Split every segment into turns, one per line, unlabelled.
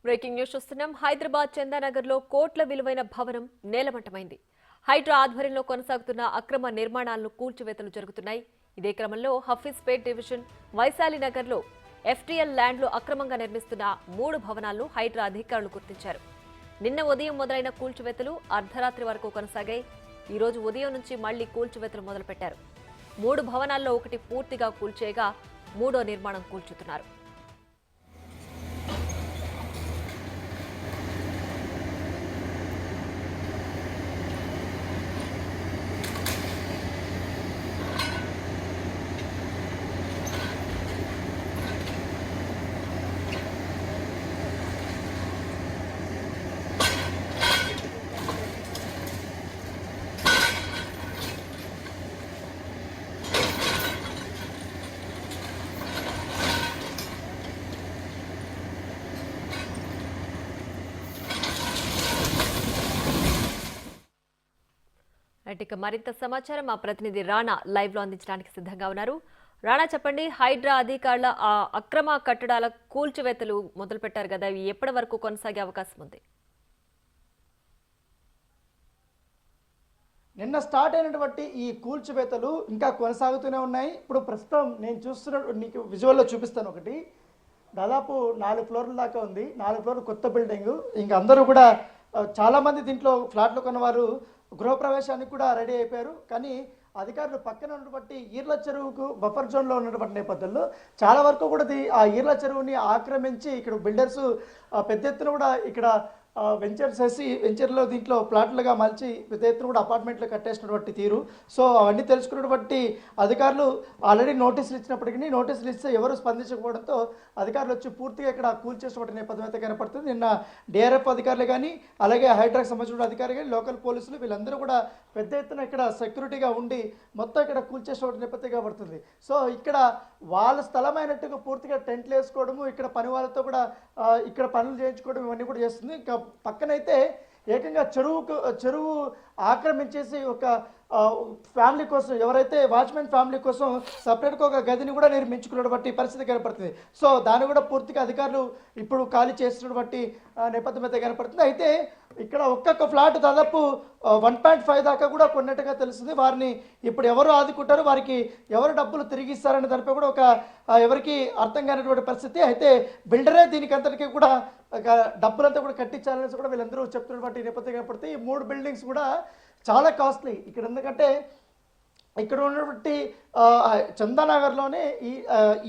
Breaking news చూస్తున్నాం. హైదరాబాద్ చందానగర్ లో కోట్ల విలువైన భవనం నేలమట్టమైంది. హైడ్రా ఆధ్వర్యంలో కొనసాగుతున్న అక్రమ నిర్మాణాలను కూల్చివేతలు జరుగుతున్నాయి. ఇదే క్రమంలో హఫీజ్పేట్ డివిజన్ వైశాలి నగర్ లో ఎఫ్టీఎల్ ల్యాండ్ లో అక్రమంగా నిర్మిస్తున్న 3 భవనాలను హైడ్రా అధికారులు గుర్తించారు. నిన్న ఉదయం మొదలైన కూల్చివేతలు అర్ధరాత్రి వరకు కొనసాగాయి. ఈ రోజు ఉదయం నుంచి మళ్లీ కూల్చివేతలు మొదలుపెట్టారు. 3 భవనాల్లో ఒకటి పూర్తిగా కూల్చేయగా మూడో నిర్మాణం కూల్చుతున్నారు. ఇక మరింత సమాచారం మా ప్రతినిధి రాణా లైవ్ లో అందించడానికి సిద్ధంగా ఉన్నారు. రాణా, చెప్పండి, హైడ్రా అధికారుల అక్రమ కట్టడాల కూల్చివేతలు మొదలు పెట్టారు కదా, ఇవి ఎప్పటి వరకు కొనసాగే అవకాశం ఉంది?
నిన్న స్టార్ట్ అయినటువంటి ఈ కూల్చివేతలు ఇంకా కొనసాగుతూనే ఉన్నాయి. ఇప్పుడు ప్రస్తుతం నేను నీకు విజువల్లో చూపిస్తాను. ఒకటి దాదాపు 4 ఫ్లోర్ల దాకా ఉంది. 4 ఫ్లోర్లు కొత్త బిల్డింగ్. ఇంకా అందరూ కూడా చాలామంది దీంట్లో ఫ్లాట్లు కొన్నవారు గృహప్రవేశానికి కూడా రెడీ అయిపోయారు. కానీ అధికారులు పక్కన ఉన్నటువంటి ఈర్ల చెరువుకు బఫర్ జోన్లో ఉన్నటువంటి నేపథ్యంలో చాలా వరకు కూడా ఆ ఈర్ల చెరువుని ఆక్రమించి ఇక్కడ బిల్డర్స్ పెద్ద ఎత్తున కూడా ఇక్కడ వెంచర్స్ వేసి వెంచర్లో దీంట్లో ప్లాట్లుగా మలిచి పెద్ద ఎత్తున కూడా అపార్ట్మెంట్లు కట్టేసినటువంటి తీరు. సో అవన్నీ తెలుసుకున్నటువంటి అధికారులు ఆల్రెడీ నోటీసులు ఇచ్చినప్పటికీ నోటీసులు ఇస్తే ఎవరు స్పందించకపోవడంతో అధికారులు వచ్చి పూర్తిగా ఇక్కడ కూల్చేసినటువంటి నేపథ్యం అయితే కనపడుతుంది. నిన్న డిఆర్ఎఫ్ అధికారులు కానీ అలాగే హైడ్రాకి సంబంధించిన అధికారులు కానీ లోకల్ పోలీసులు వీళ్ళందరూ కూడా పెద్ద ఎత్తున ఇక్కడ సెక్యూరిటీగా ఉండి మొత్తం ఇక్కడ కూల్చేసినటువంటి నేపథ్యం కనపడుతుంది. సో ఇక్కడ వాళ్ళ స్థలమైనట్టుగా పూర్తిగా టెంట్లు వేసుకోవడము, ఇక్కడ పని వాళ్ళతో కూడా ఇక్కడ పనులు చేయించుకోవడం ఇవన్నీ కూడా చేస్తుంది. ఇంకా పక్కనైతే ఏకంగా చెరువు ఆక్రమించేసి ఒక ఫ్యామిలీ కోసం, ఎవరైతే వాచ్మెన్ ఫ్యామిలీ కోసం సపరేట్గా ఒక గదిని కూడా నిర్మించుకున్నటువంటి పరిస్థితి కనపడుతుంది. సో దాన్ని కూడా పూర్తిగా అధికారులు ఇప్పుడు ఖాళీ చేసినటువంటి నేపథ్యం అయితే కనపడుతుంది. అయితే ఇక్కడ ఒక్కొక్క ఫ్లాట్ దాదాపు 1.5 దాకా కూడా కొన్నట్టుగా తెలుస్తుంది. వారిని ఇప్పుడు ఎవరు ఆదుకుంటారు, వారికి ఎవరు డబ్బులు తిరిగి ఇస్తారనే దానిపై కూడా ఎవరికి అర్థం కానిటువంటి పరిస్థితి. అయితే బిల్డరే దీనికి అంతటికీ కూడా డబ్బులంతా కూడా కట్టించాలనేసి కూడా వీళ్ళందరూ చెప్తున్నటువంటి నేపథ్యం కనపడుతుంది. ఈ 3 బిల్డింగ్స్ కూడా చాలా కాస్ట్లీ. ఇక్కడ ఎందుకంటే ఇక్కడ ఉన్నటువంటి చందానగర్లోనే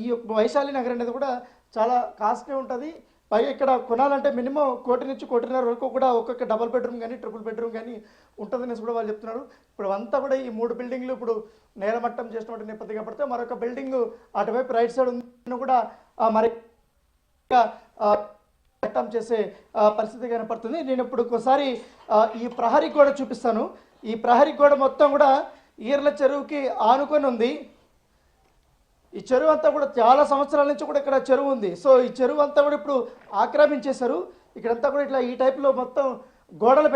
ఈ వైశాలి నగర్ అనేది కూడా చాలా కాస్ట్లీ ఉంటుంది. పైగా ఇక్కడ కొనాలంటే మినిమం 1 కోటి నుంచి 1.5 కోటి వరకు కూడా ఒక్కొక్క డబుల్ బెడ్రూమ్ కానీ ట్రిపుల్ బెడ్రూమ్ కానీ ఉంటుందనేసి కూడా వాళ్ళు చెప్తున్నారు. ఇప్పుడు అంతా కూడా ఈ 3 బిల్డింగ్లు ఇప్పుడు నేలమట్టం చేసినటువంటి నేపథ్యం కనపడితే మరొక బిల్డింగ్ అటువైపు రైట్ సైడ్ ఉంది కూడా మరి చట్టం చేసే పరిస్థితి కనపడుతుంది. నేను ఇప్పుడు ఒకసారి ఈ ప్రహరీ గోడ చూపిస్తాను. ఈ ప్రహరీ గోడ మొత్తం కూడా ఈర్ల చెరువుకి ఆనుకొని ఉంది. ఈ చెరువు అంతా కూడా చాలా సంవత్సరాల నుంచి కూడా ఇక్కడ చెరువు ఉంది. సో ఈ చెరువు అంతా కూడా ఇప్పుడు ఆక్రమించేశారు. ఇక్కడంతా కూడా ఇట్లా ఈ టైప్లో మొత్తం గోడలు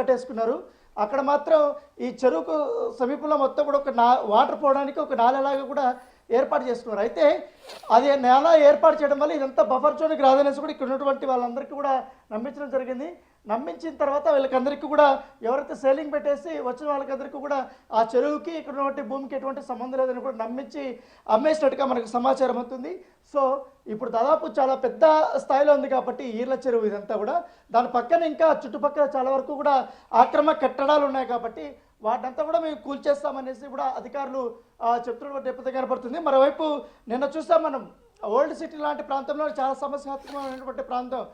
కట్టేసుకున్నారు. అక్కడ మాత్రం ఈ చెరువుకు సమీపంలో మొత్తం కూడా ఒక వాటర్ పోవడానికి ఒక నాలలాగా కూడా ఏర్పాటు చేసుకున్నారు. అయితే అది నేల ఏర్పాటు చేయడం వల్ల ఇదంతా బఫర్ జోన్కి రాదనేసి కూడా ఇక్కడ ఉన్నటువంటి వాళ్ళందరికీ కూడా నమ్మించడం జరిగింది. నమ్మించిన తర్వాత వీళ్ళకందరికీ కూడా ఎవరైతే సేలింగ్ పెట్టేసి వచ్చిన వాళ్ళకందరికీ కూడా ఆ చెరువుకి ఇక్కడ ఉన్నటువంటి భూమికి ఎటువంటి సంబంధం లేదని కూడా నమ్మించి అమ్మేసినట్టుగా మనకు సమాచారం అవుతుంది. సో ఇప్పుడు దాదాపు చాలా పెద్ద స్థాయిలో ఉంది కాబట్టి ఈర్ల చెరువు ఇదంతా కూడా, దాని పక్కన ఇంకా చుట్టుపక్కల చాలా వరకు కూడా ఆక్రమ కట్టడాలు ఉన్నాయి కాబట్టి వాటినంతా కూడా మేము కూల్చేస్తామనేసి కూడా అధికారులు చెప్తున్నటువంటి నేపథ్యం కనపడుతుంది. మరోవైపు నిన్న చూస్తాం మనం ఓల్డ్ సిటీ లాంటి ప్రాంతంలో చాలా సమస్యాత్మకమైనటువంటి ప్రాంతం,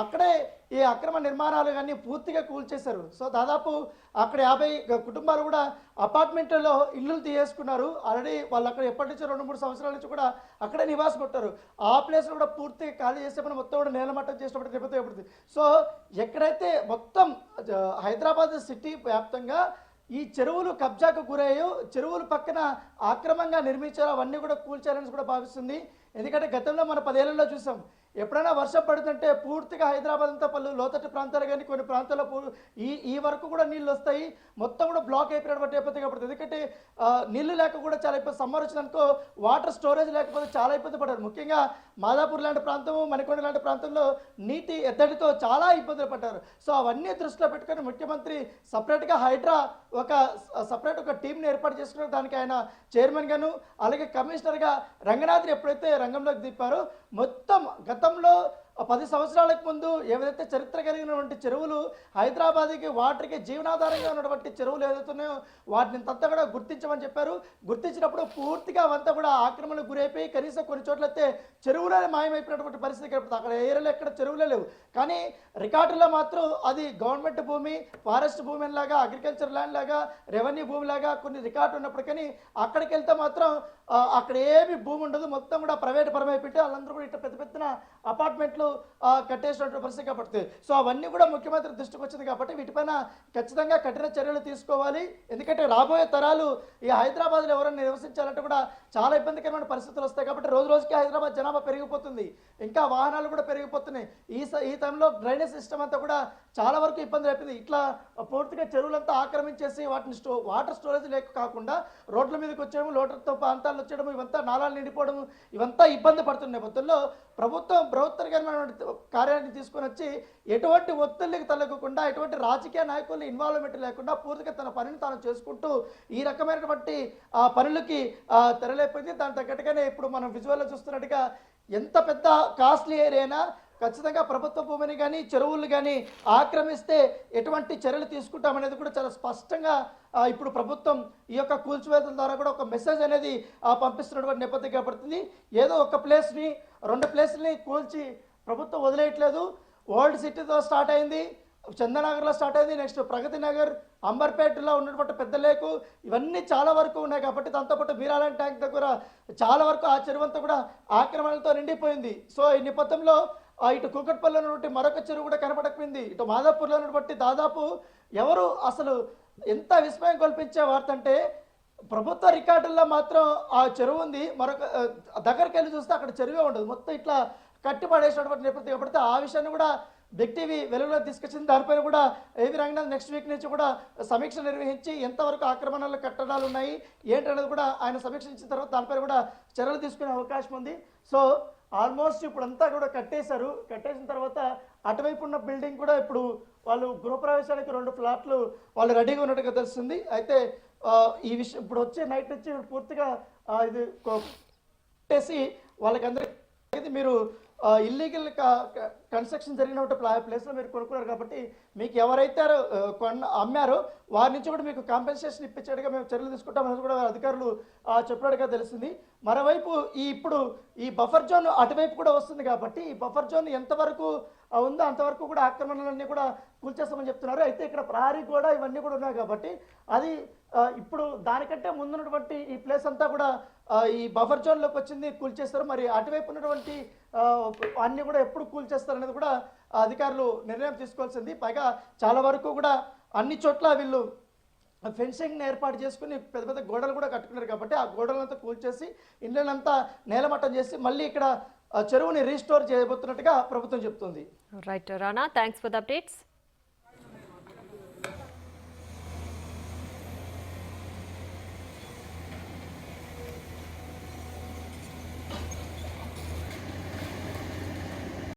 అక్కడే ఈ అక్రమ నిర్మాణాలు కానీ పూర్తిగా కూల్చేశారు. సో దాదాపు అక్కడ 50 కుటుంబాలు కూడా అపార్ట్మెంట్లలో ఇల్లులు తీసేసుకున్నారు. ఆల్రెడీ వాళ్ళు అక్కడ ఎప్పటి నుంచో 2-3 సంవత్సరాల నుంచి కూడా అక్కడే నివాసం ఉంటారు. ఆ ప్లేస్ కూడా పూర్తిగా ఖాళీ చేస్తే మనం మొత్తం కూడా నేలమట్టం చేసినప్పుడు నేపథ్యం పడుతుంది. సో ఎక్కడైతే మొత్తం హైదరాబాద్ సిటీ వ్యాప్తంగా ఈ చెరువులు కబ్జాకు గురయ్యో, చెరువులు పక్కన ఆక్రమంగా నిర్మించారో అవన్నీ కూడా కూల్చాలని కూడా భావిస్తుంది. ఎందుకంటే గతంలో మన 10 ఏళ్లలో చూసాం ఎప్పుడైనా వర్షం పడుతుంటే పూర్తిగా హైదరాబాద్ అంతా పలు లోతట్టు ప్రాంతాలు కానీ కొన్ని ప్రాంతాల్లో ఈ వరకు కూడా నీళ్ళు వస్తాయి, మొత్తం కూడా బ్లాక్ అయిపోయినటువంటి ఇబ్బంది పడుతుంది. ఎందుకంటే నీళ్లు లేక కూడా చాలా ఇబ్బంది, సమ్మర్ వచ్చిందనుకో వాటర్ స్టోరేజ్ లేకపోతే చాలా ఇబ్బంది పడ్డారు. ముఖ్యంగా మాదాపూర్ లాంటి ప్రాంతం, మణికొండ లాంటి ప్రాంతంలో నీటి ఎద్దడితో చాలా ఇబ్బందులు పడ్డారు. సో అవన్నీ దృష్టిలో పెట్టుకొని ముఖ్యమంత్రి సపరేట్గా హైడ్రా ఒక టీంని ఏర్పాటు చేసుకున్న దానికి ఆయన చైర్మన్ గాను అలాగే కమిషనర్గా రంగనాథ్ని ఎప్పుడైతే రంగంలోకి దింపారో మొత్తం గతంలో 10 సంవత్సరాలకు ముందు ఏవైతే చరిత్ర కలిగినటువంటి చెరువులు హైదరాబాద్కి వాటర్కి జీవనాధారంగా ఉన్నటువంటి చెరువులు ఏదైతున్నాయో వాటిని అంతా కూడా గుర్తించమని చెప్పారు. గుర్తించినప్పుడు పూర్తిగా అవంతా కూడా ఆక్రమణకు గురైపోయి కనీసం కొన్ని చోట్ల అయితే చెరువులే మాయమైపోయినటువంటి పరిస్థితి కనపడుతుంది. అక్కడ ఏరియాలో ఎక్కడ చెరువులే లేవు, కానీ రికార్డులో మాత్రం అది గవర్నమెంట్ భూమి, ఫారెస్ట్ భూమి లాగా, అగ్రికల్చర్ ల్యాండ్ లాగా, రెవెన్యూ భూమి లాగా కొన్ని రికార్డు ఉన్నప్పుడు కానీ అక్కడికి వెళ్తే మాత్రం అక్కడ ఏమి భూమి ఉండదు, మొత్తం కూడా ప్రైవేట్ పరమైపోయి వాళ్ళందరూ కూడా ఇట్లా పెద్ద పెద్ద అపార్ట్మెంట్లు కట్టేసినటువంటి పరిస్థితి కాబట్టి సో అవన్నీ కూడా ముఖ్యమంత్రి దృష్టికి వచ్చింది కాబట్టి వీటిపైన ఖచ్చితంగా కఠిన చర్యలు తీసుకోవాలి. ఎందుకంటే రాబోయే తరాలు ఈ హైదరాబాద్లో ఎవరైనా నివసించాలంటే కూడా చాలా ఇబ్బందికరమైన పరిస్థితులు వస్తాయి. కాబట్టి రోజు రోజుకి హైదరాబాద్ జనాభా పెరిగిపోతుంది, ఇంకా వాహనాలు కూడా పెరిగిపోతున్నాయి. ఈ టైంలో డ్రైనేజ్ సిస్టమ్ అంతా కూడా చాలా వరకు ఇబ్బంది అయిపోయింది. ఇట్లా పూర్తిగా చెరువులంతా ఆక్రమించేసి వాటిని వాటర్ స్టోరేజ్ లేక కాకుండా రోడ్ల మీదకి వచ్చేయడం, లోటర్తో ప్రాంతాలు వచ్చేయడం, ఇవంతా నాళాలు నిండిపోవడం, ఇవంతా ఇబ్బంది పడుతున్న నేపథ్యంలో ప్రభుత్వకరమైన కార్యాన్ని తీసుకొని వచ్చి ఎటువంటి ఒత్తిళ్ళకి తలగకుండా ఎటువంటి రాజకీయ నాయకులు ఇన్వాల్వ్మెంట్ లేకుండా పూర్తిగా తన పనిని తాను చేసుకుంటూ ఈ రకమైనటువంటి పనులకి తెరలేకపోయింది. దాని తగ్గట్టుగానే ఇప్పుడు మనం విజువల్లో చూస్తున్నట్టుగా ఎంత పెద్ద కాస్ట్లీ ఏరియానా ఖచ్చితంగా ప్రభుత్వ భూమిని కానీ చెరువులు కానీ ఆక్రమిస్తే ఎటువంటి చర్యలు తీసుకుంటామనేది కూడా చాలా స్పష్టంగా ఇప్పుడు ప్రభుత్వం ఈ యొక్క కూల్చివేతల ద్వారా కూడా ఒక మెసేజ్ అనేది పంపిస్తున్నటువంటి నేపథ్యం కనబడుతుంది. ఏదో ఒక ప్లేస్ని 2 ప్లేస్ని కూల్చి ప్రభుత్వం వదిలేయట్లేదు. ఓల్డ్ సిటీతో స్టార్ట్ అయింది, చందనగర్లో స్టార్ట్ అయింది, నెక్స్ట్ ప్రగతి నగర్, అంబర్పేటలో ఉన్నటువంటి పెద్ద లేకు, ఇవన్నీ చాలా వరకు ఉన్నాయి. కాబట్టి దాంతోపాటు బీరాలన్ ట్యాంక్ దగ్గర చాలా వరకు ఆ చెరువు అంతా కూడా ఆక్రమణలతో నిండిపోయింది. సో ఈ నేపథ్యంలో ఇటు కూకట్పల్లిలో ఉన్నటువంటి మరొక చెరువు కూడా కనపడకపోయింది. ఇటు మాదాపూర్లో ఉన్నటువంటి దాదాపు ఎవరు అసలు ఎంత విస్మయం కల్పించే వార్త అంటే ప్రభుత్వ రికార్డుల్లో మాత్రం ఆ చెరువు ఉంది, మరొక దగ్గరికి వెళ్ళి చూస్తే అక్కడ చెరువే ఉండదు, మొత్తం ఇట్లా కట్టిపడేసినటువంటి నేపథ్యం. కాబట్టి ఆ విషయాన్ని కూడా బిగ్ టీవీ వెలుగులో తీసుకొచ్చింది. దానిపైన కూడా ఏవి రంగనాథ్ నెక్స్ట్ వీక్ నుంచి కూడా సమీక్ష నిర్వహించి ఎంతవరకు ఆక్రమణలు కట్టడాలు ఉన్నాయి ఏంటనేది కూడా ఆయన సమీక్షించిన తర్వాత దానిపైన కూడా చర్యలు తీసుకునే అవకాశం ఉంది. సో ఆల్మోస్ట్ ఇప్పుడు అంతా కూడా కట్టేసిన తర్వాత అటువైపు ఉన్న బిల్డింగ్ కూడా ఇప్పుడు వాళ్ళు గృహప్రవేశానికి 2 ఫ్లాట్లు వాళ్ళు రెడీగా ఉన్నట్టుగా తెలుస్తుంది. అయితే ఈ విషయం ఇప్పుడు వచ్చే నైట్ నుంచి పూర్తిగా ఇది కట్టేసి వాళ్ళకందరికీ మీరు ఇల్లీగల్ కన్స్ట్రక్షన్ జరిగినటువంటి ప్లేస్లో మీరు కొనుక్కున్నారు కాబట్టి మీకు ఎవరైతే అమ్మారో వారి నుంచి కూడా మీకు కాంపెన్సేషన్ ఇప్పించేట్టుగా మేము చర్యలు తీసుకుంటామని కూడా అధికారులు చెప్పినట్టుగా తెలిసింది. మరోవైపు ఇప్పుడు ఈ బఫర్ జోన్ అటువైపు కూడా వస్తుంది కాబట్టి ఈ బఫర్ జోన్ ఎంతవరకు ఉందో అంతవరకు కూడా ఆక్రమణలన్నీ కూడా కూల్చేస్తామని చెప్తున్నారు. అయితే ఇక్కడ ప్రహారీ కూడా ఇవన్నీ కూడా ఉన్నాయి కాబట్టి అది ఇప్పుడు దానికంటే ముందున్నటువంటి ఈ ప్లేస్ అంతా కూడా ఈ బఫర్ జోన్లోకి వచ్చింది, కూల్చేస్తారు. మరి అటువైపు ఉన్నటువంటి అన్నీ కూడా ఎప్పుడు కూల్చేస్తారు అనేది కూడా అధికారులు నిర్ణయం తీసుకోవాల్సింది. పైగా చాలా వరకు కూడా అన్ని చోట్ల వీళ్ళు ఫెన్సింగ్ని ఏర్పాటు చేసుకుని పెద్ద పెద్ద గోడలు కూడా కట్టుకున్నారు కాబట్టి ఆ గోడలంతా కూల్చేసి ఇళ్ళనంతా నేలమట్టం చేసి మళ్ళీ ఇక్కడ చెరువుని రీస్టోర్ చేయబోతున్నట్టుగా ప్రభుత్వం చెప్తుంది.
Right Rana, thanks for the updates.